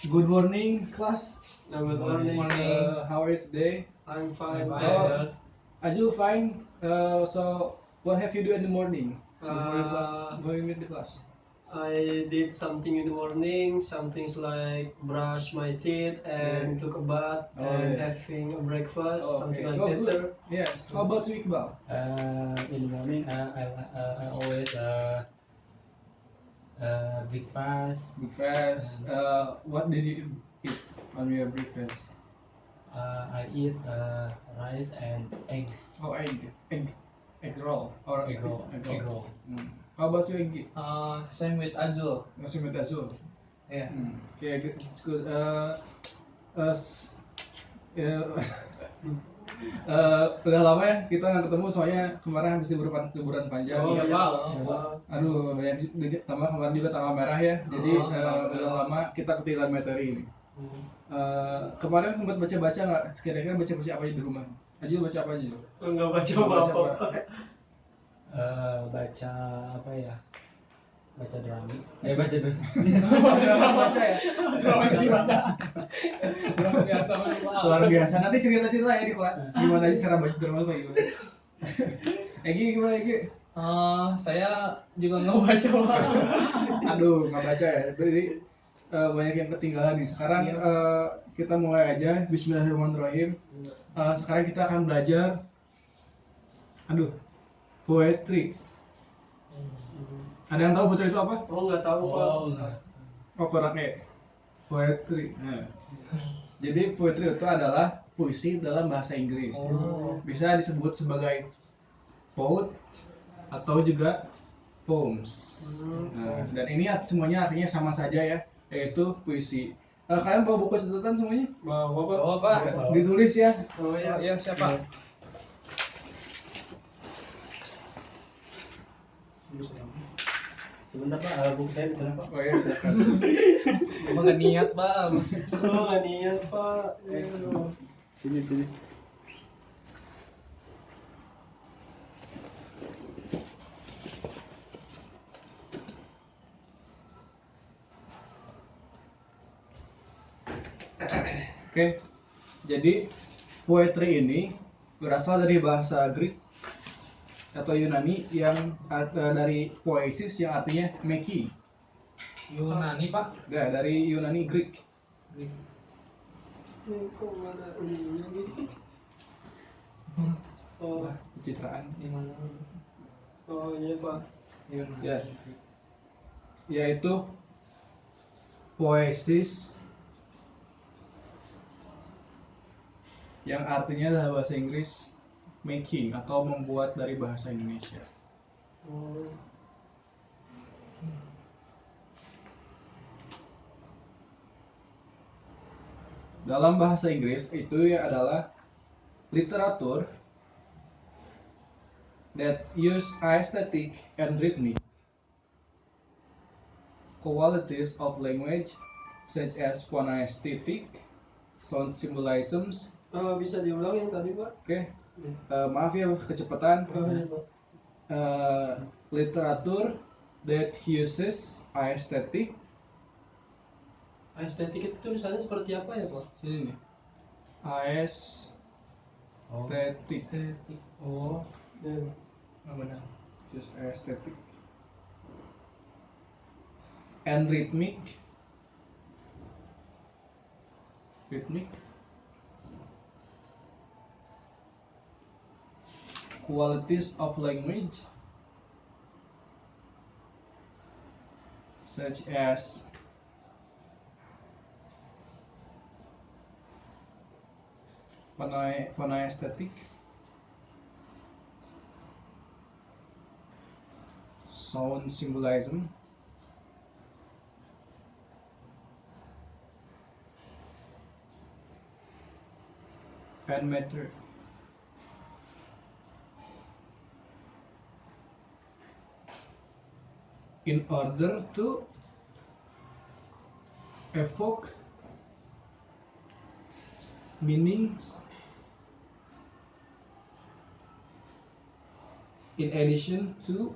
Good morning, class. Good morning. How are you today? I'm fine. Are you fine? So, what have you do in the morning before the class? Going with the class? I did something in the morning. Some things like brush my teeth and took a bath and having a breakfast, something like that, good. sir. Yes. How about you, Iqbal? In the morning, I always breakfast. Breakfast. What did you eat on your breakfast? I eat rice and egg. Oh, egg roll or Egg roll. Egg roll. How about you, Eggy? Same with Azul. Same with Azul. Yeah. Okay, good. It's good. S- udah lama ya kita nggak ketemu soalnya kemarin habis liburan panjang. Iya, Pak. Aduh, tambah kemarin juga tanggal merah ya. Jadi udah lama kita ketinggalan materi ini. Kemarin sempat baca-baca nggak? Kira-kira baca-baca apa aja di rumah? Aja baca apa aja? Enggak baca apa-apa. Baca apa ya? Baca drama. Baca drama. Baca ya. Drama dibaca. Luar biasa. Nanti cerita-cerita ya di kelas. Gimana aja cara baca drama kayak gimana? Egi gimana Egi? Saya juga nggak baca, Pak. Aduh, nggak baca ya. Jadi banyak yang ketinggalan nih. Sekarang kita mulai aja. Bismillahirrahmanirrahim. Sekarang kita akan belajar. Poetry. Ada yang tahu poetry itu apa? Oh, nggak tahu, Pak. Koraknya. Poetry. Nah. Jadi poetry itu adalah puisi dalam bahasa Inggris. Bisa disebut sebagai poet atau juga poems. Dan ini semuanya artinya sama saja ya, yaitu puisi. Kalian bawa buku catatan semuanya? Bawa, Pak. Ditulis ya. Oh ya. Iya, siapa? Sebentar Pak, buku saya di sana Pak. Oh iya, silakan. Emang nggak niat, Bang. Oh, nggak niat, Pak. Sini. Oke, jadi poetry ini berasal dari bahasa Greek atau Yunani yang dari poesis yang artinya making. Yunani, Pak. Enggak, dari Yunani Greek. Kok ada ini? Oh, Pencitraan. oh iya, Pak. Ya. Yaitu poesis yang artinya dalam bahasa Inggris making atau membuat dari bahasa Indonesia. Dalam bahasa Inggris itu ya adalah literatur that use aesthetic and rhythmic qualities of language such as phonetic, sound symbolisms. Bisa diulang yang tadi, Pak? Oke. Maaf ya kecepatan. Iya, Pak. Literatur that uses aesthetic. Estetik itu tulisannya seperti apa ya, Pak? Sini nih. Aesthetic. Oh, ya. Benar. Just aesthetic. And rhythmic. Qualities of language such as phonetic, sound symbolism, and meter. In order to evoke meanings in addition to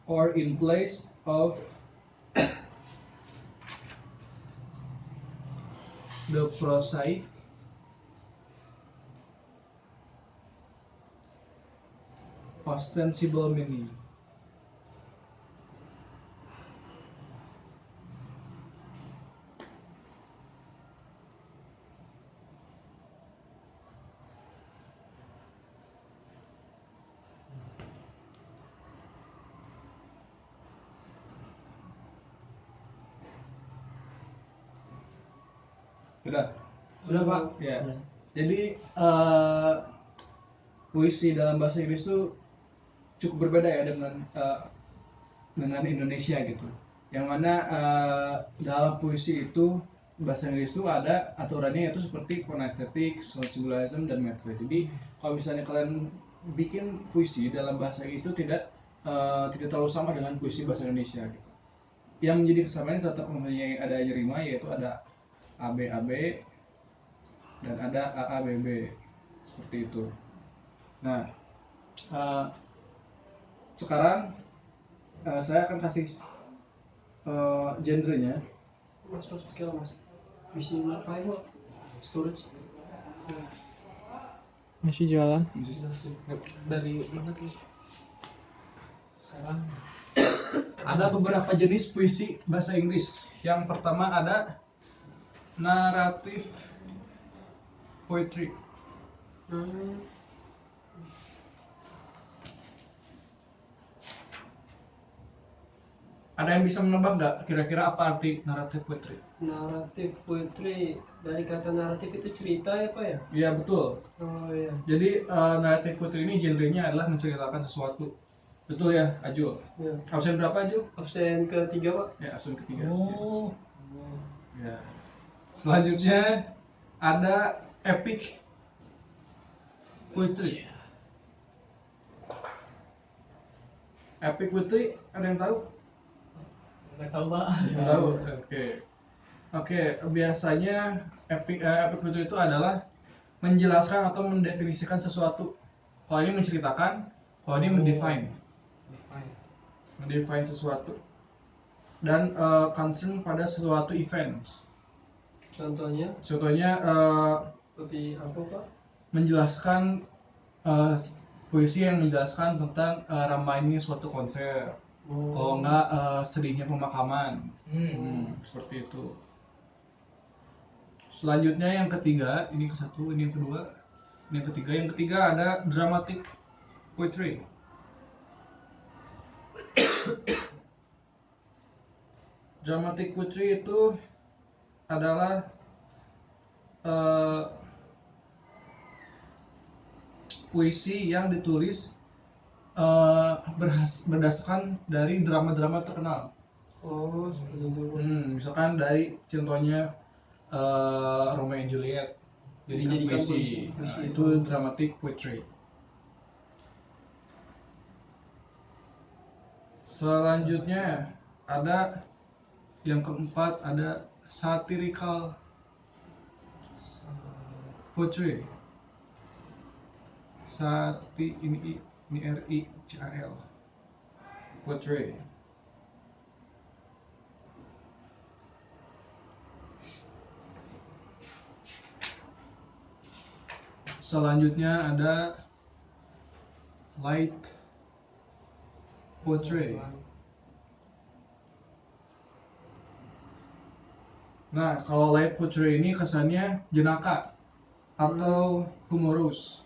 or in place of the prosaic, ostensible meaning. Sudah Pak. Ya. Jadi puisi dalam bahasa Inggris itu cukup berbeda ya dengan Indonesia gitu. Yang mana dalam puisi itu bahasa Inggris itu ada aturannya yaitu seperti phonestetic, symbolism, dan metre. Jadi kalau misalnya kalian bikin puisi dalam bahasa Inggris itu tidak terlalu sama dengan puisi bahasa Indonesia gitu. Yang menjadi kesamaannya tetap mempunyai adanya rima, yaitu ada ABAB dan ada AABB seperti itu. Nah, sekarang saya akan kasih genrenya. Mas kira mas. Bisa apa? Storage. Masih jalan. Dari mana tuh? Sekarang Ada beberapa jenis puisi bahasa Inggris. Yang pertama ada narrative poetry. Ada yang bisa menebak nggak kira-kira apa arti narrative poetry? Naratif poetry, dari kata naratif itu cerita ya Pak ya? Iya betul. Oh iya. Jadi narrative poetry ini genrenya adalah menceritakan sesuatu. Betul ya, Ajul? Ya. Absen berapa, Ajul? Absen ketiga Pak. Ya, absen ketiga. oh, Ya. Selanjutnya ada epic poetry. Epic poetry ada yang tahu? nggak tahu Pak. Nggak tahu. Oke, biasanya epic poetry itu adalah menjelaskan atau mendefinisikan sesuatu. Kalau ini menceritakan, kalau ini mendefine sesuatu. Dan concern pada suatu event. Contohnya Contohnya seperti apa Pak? menjelaskan puisi yang menjelaskan tentang ramainya suatu konser. Kalau enggak sedihnya pemakaman. Seperti itu. Selanjutnya yang ketiga, ini ke satu, ini yang kedua, ini yang ketiga. Yang ketiga ada dramatic poetry. Dramatic poetry itu adalah puisi yang ditulis berdasarkan dari drama-drama terkenal. Oh, seperti itu. Misalkan dari contohnya Romeo and Juliet, Dijadikan puisi. puisi. Nah, itu dramatic poetry. Selanjutnya ada yang keempat ada satirical poetry. Ini RICAL poetry. Selanjutnya ada light poetry. Nah, kalau light poetry ini kesannya jenaka atau humorous,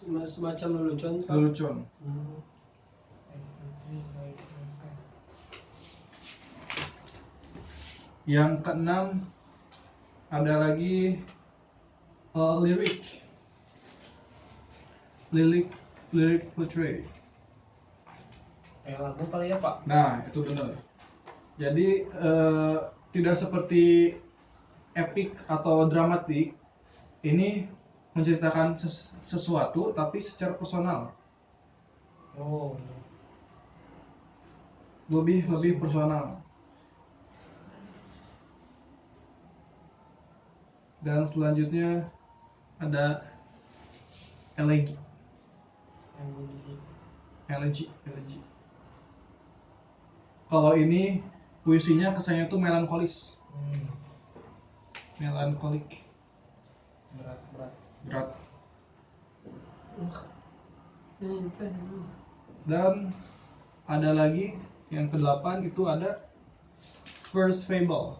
Semacam lelucon Pak. lelucon. Yang keenam ada lagi lyric poetry. Lagu kali ya Pak. Nah, itu benar. Jadi tidak seperti epic atau dramatik. Ini menceritakan sesuatu tapi secara personal. Oh, Lebih personal. Dan selanjutnya ada elegy. Kalau ini puisinya kesannya tuh melankolis. melankolik, berat. berat. Ini kan. Dan ada lagi yang ke-8 itu ada first fable.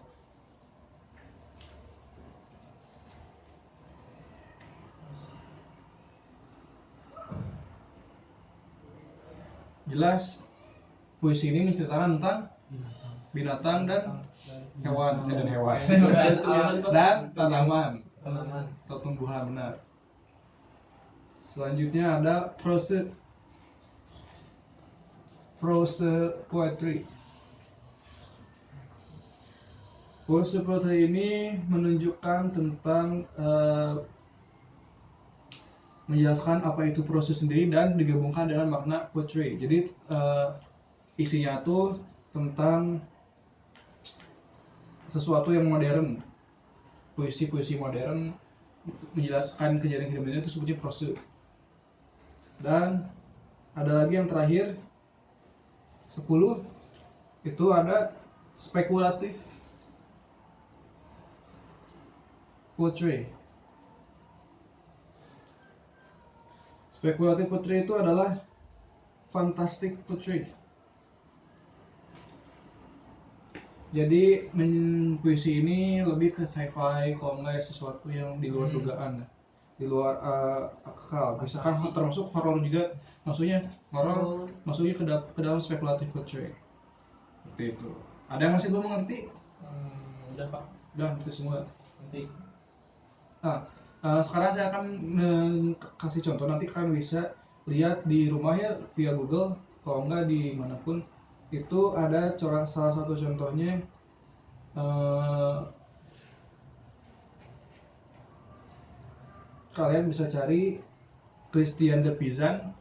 Jelas puisi ini menceritakan tentang binatang dan hewan dan hewan dan tanaman atau tumbuhan, benar. Selanjutnya ada prose poetry. Prose poetry ini menunjukkan tentang menjelaskan apa itu prose sendiri dan digabungkan dengan makna poetry. Jadi isinya tuh tentang sesuatu yang modern, puisi-puisi modern menjelaskan kejadian kehidupan itu seperti prose. Dan ada lagi yang terakhir 10 itu ada spekulatif poetry. Spekulatif poetry itu adalah fantastic poetry. Jadi puisi ini lebih ke sci-fi, kalau nggak sesuatu yang di luar dugaan, di luar akal. Misalkan termasuk horor juga, maksudnya horor, maksudnya ke dalam spekulatif poetry. Seperti itu. Ada yang masih belum mengerti? Udah Pak, Udah ngerti semua. nanti Sekarang saya akan kasih contoh, nanti kalian bisa lihat di rumah ya via Google, kalau nggak di manapun. Itu ada salah satu contohnya, kalian bisa cari Christian de Pizan.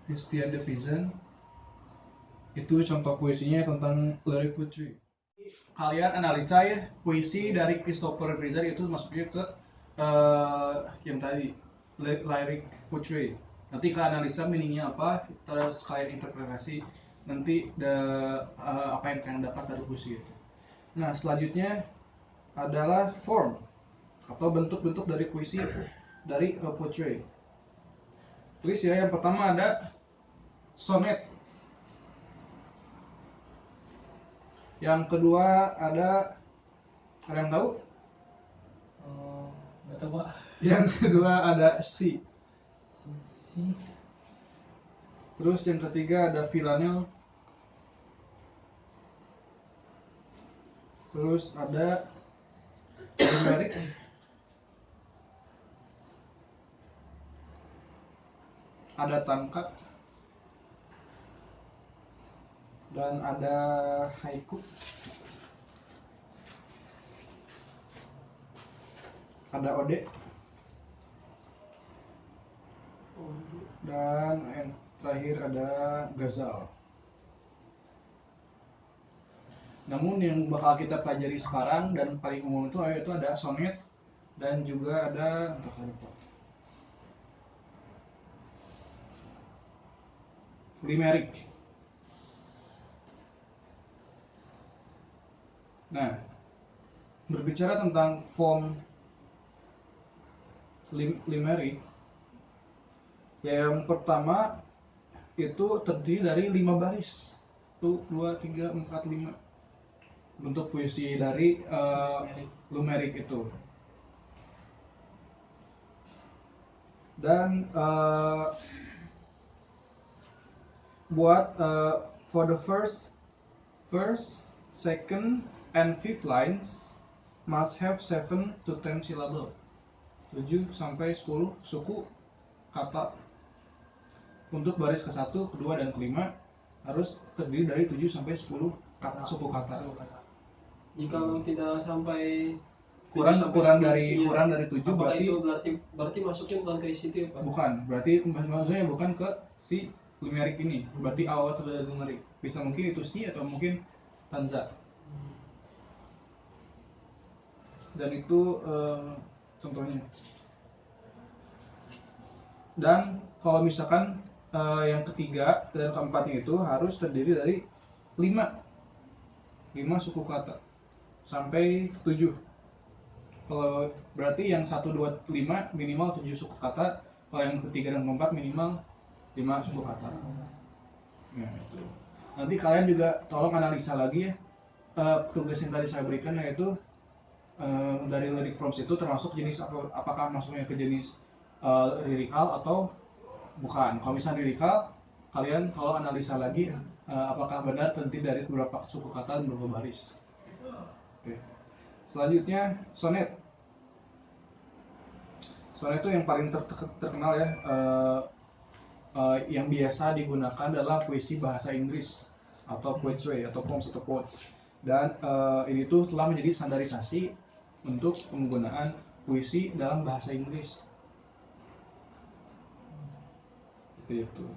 Christian de Pizan itu contoh puisinya tentang lyric poetry. Kalian analisa ya puisi dari Christopher Pizan itu masuknya ke yang tadi lyric poetry. Nanti kalian analisa meaningnya apa, terus kalian interpretasi nanti apa yang kalian dapat dari puisi itu. Nah selanjutnya adalah form atau bentuk-bentuk dari puisi dari poetry. Tulis ya, yang pertama ada sonnet. Yang kedua ada yang tahu? nggak tahu Pak. Yang kedua ada si. Terus yang ketiga ada villanelle. Terus ada limerick. Ada tangkat. Dan ada haiku. Ada ode. Dan yang terakhir ada ghazal. Namun yang bakal kita pelajari sekarang dan paling umum itu ada sonnet dan juga ada limerick. Nah, berbicara tentang form limerick, yang pertama itu terdiri dari 5 baris. 1, 2, 3, 4, 5 bentuk puisi dari limerick itu. Dan buat for the first, second, and fifth lines must have 7 to 10 syllable. 7 sampai 10 suku kata. Untuk baris ke-1, kedua, dan kelima harus terdiri dari 7 sampai 10 suku kata. Jika tidak sampai kurang dari 7 berarti berarti itu berarti masuknya bukan ke situ ya Pak? bukan, berarti maksudnya bukan ke si limerick ini, berarti awal dari limerick. Bisa mungkin itu si atau mungkin tanza. Dan itu contohnya. Dan kalau misalkan yang ketiga dan keempatnya itu harus terdiri dari 5 suku kata. sampai 7. Kalau berarti yang 1, 2, 5 minimal 7 suku kata, kalau yang ketiga dan keempat minimal 5 suku kata. Nah, itu. Nanti kalian juga tolong analisa lagi ya tugas yang tadi saya berikan, yaitu dari lirik prompts itu termasuk jenis apakah masuknya ke jenis lirikal atau bukan. Kalau misalnya lirikal, kalian tolong analisa lagi apakah benar terdiri dari beberapa suku kata dan beberapa baris. Oke. Selanjutnya sonet. Sonet itu yang paling terkenal ya, yang biasa digunakan dalam puisi bahasa Inggris atau poetry atau poems atau quotes. Dan ini tuh telah menjadi standarisasi untuk penggunaan puisi dalam bahasa Inggris. Seperti itu.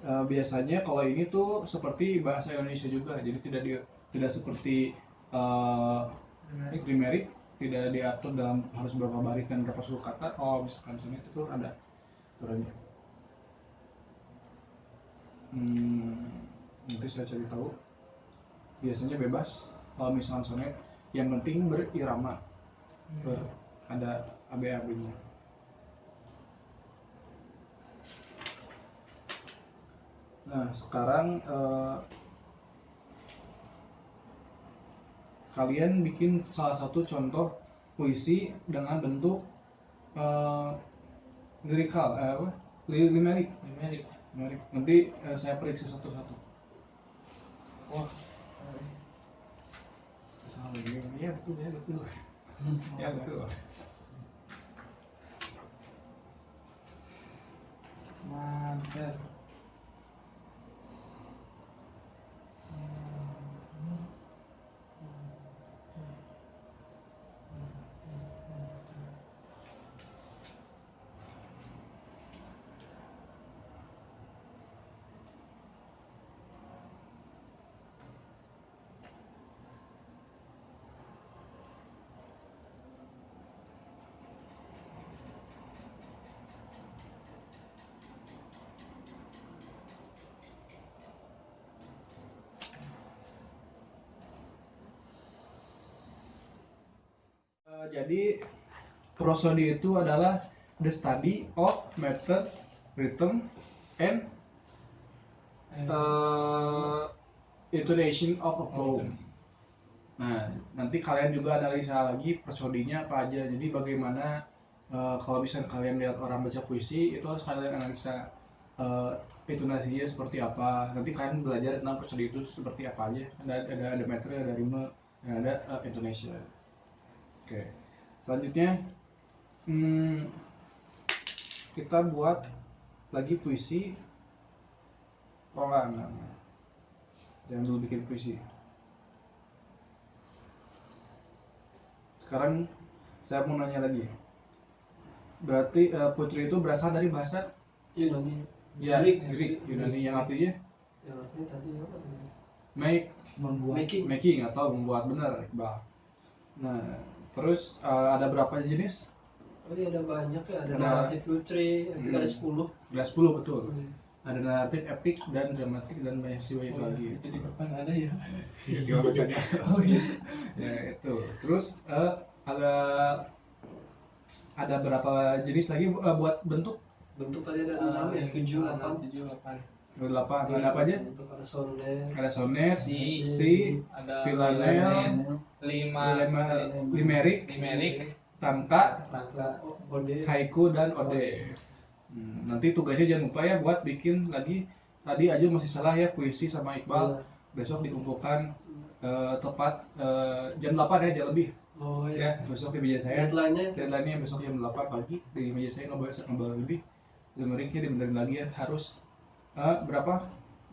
Biasanya kalau ini tuh seperti bahasa Indonesia juga, jadi tidak seperti limerik, tidak diatur dalam harus berapa baris dan berapa suku kata. Oh, misalkan sonet itu ada aturannya. Nanti saya cari tahu. Biasanya bebas kalau misalkan sonet, yang penting berirama, ada ABAB-nya. Nah, sekarang kalian bikin salah satu contoh puisi dengan bentuk lirikal, limerik. Nanti saya periksa satu-satu. Wah, Salah lagi. Ya betul. Ya betul. mantap. Jadi prosody itu adalah the study of method, rhythm, and intonation of a poem. Nah, nanti kalian juga analisa lagi prosodinya apa aja. Jadi bagaimana kalau misalnya kalian lihat orang baca puisi, itu harus kalian analisa intonasinya seperti apa. Nanti kalian belajar tentang prosodi itu seperti apa aja. Ada meter, ada rime, dan ada intonation. Oke. Selanjutnya kita buat lagi puisi rolangan. Jangan dulu bikin puisi. Sekarang saya mau nanya lagi. Berarti putri itu berasal dari bahasa Yunani. ya, Greek. Yunani yang artinya Yang artinya tadi apa? making atau membuat, benar Iqbal. Nah, terus ada berapa jenis? Oh iya, ada banyak ya, ada Nah, narratif poetry, ada 10. Ada 10 betul. Ada naratif, epik, dan dramatik, dan banyak sih itu lagi. Itu di depan ada ya. Gimana bacanya? Oh iya. Ya itu. Terus ada berapa jenis lagi buat bentuk? Bentuk tadi ada 6 ya, 7, 8. 7, 8. Ada 8. Ada apa aja? Bentuk ada sonnet. Ada sonet, Si, ada villanelle, limerik, tanka, Ode. haiku, dan ode. Nanti tugasnya jangan lupa ya buat bikin lagi. Tadi aja masih salah ya, puisi sama Iqbal. Besok dikumpulkan tepat jam 8 ya, jam lebih. Oh Ya, iya. besok di meja saya. Deadline-nya Deadline-nya besok jam 8 pagi di meja saya ngobrol lebih. Limeriknya dibenerin lagi ya, harus berapa?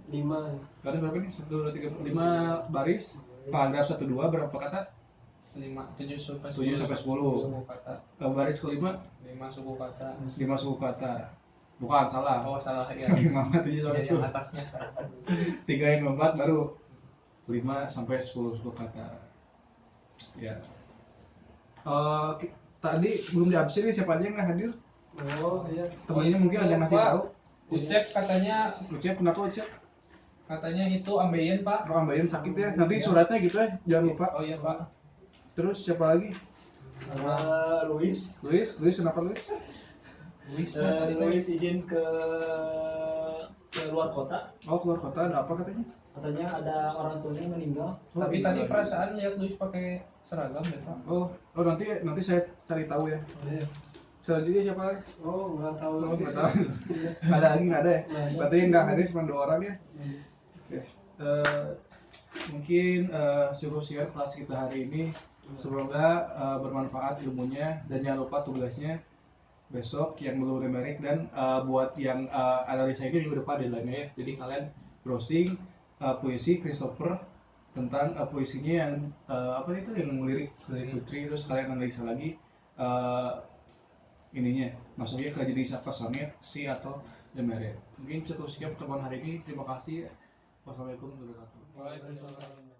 5. Baris berapa nih? 1, 2, 3, 5 baris. Paragraf 1, 2 berapa kata? 7 sampai 7 sampai 10. suku kata. Baris kelima 5 suku kata. 5 suku kata. Bukan, salah. Oh salah ya. 5 7 sampai Yang 10. atasnya. 3 yang keempat baru 5 sampai 10 suku kata. Ya. Tadi belum diabsen nih, siapa aja yang nggak hadir? Oh iya. Temennya mungkin ada yang ngasih Pak. tahu. Ucep katanya Ucap, kenapa Ucap? Katanya itu ambeien Pak. Kalau ambain sakit ya. Nanti suratnya gitu ya, jangan lupa. Oh iya Pak. Terus siapa lagi? Luis. Luis kenapa Luis? Luis Pak, tadi teh. Luis izin ke luar kota, Oh keluar kota ada apa katanya? katanya ada orang tuanya meninggal. Tapi iya, tadi iya. perasaan lihat Luis pakai seragam deh Pak. Oh nanti saya cari tahu ya. Selanjutnya siapa lagi? Oh, nggak tahu. Oh, nggak tahu. Ada lagi nggak ada ya? Berarti nggak hadir cuma 2 orang ya? Oke. Mungkin cukup sekian kelas kita hari ini. Semoga bermanfaat ilmunya dan jangan lupa tugasnya besok yang belum menarik dan buat yang analisa ini minggu depan deadline-nya ya. Jadi kalian browsing puisi Christopher tentang puisinya yang apa itu yang lirik dari Putri, terus kalian analisa lagi ininya maksudnya ke jenis apa sonnet, si atau demerit. Mungkin cukup sekian pertemuan hari ini. Terima kasih. Wassalamualaikum warahmatullahi wabarakatuh. Waalaikumsalam.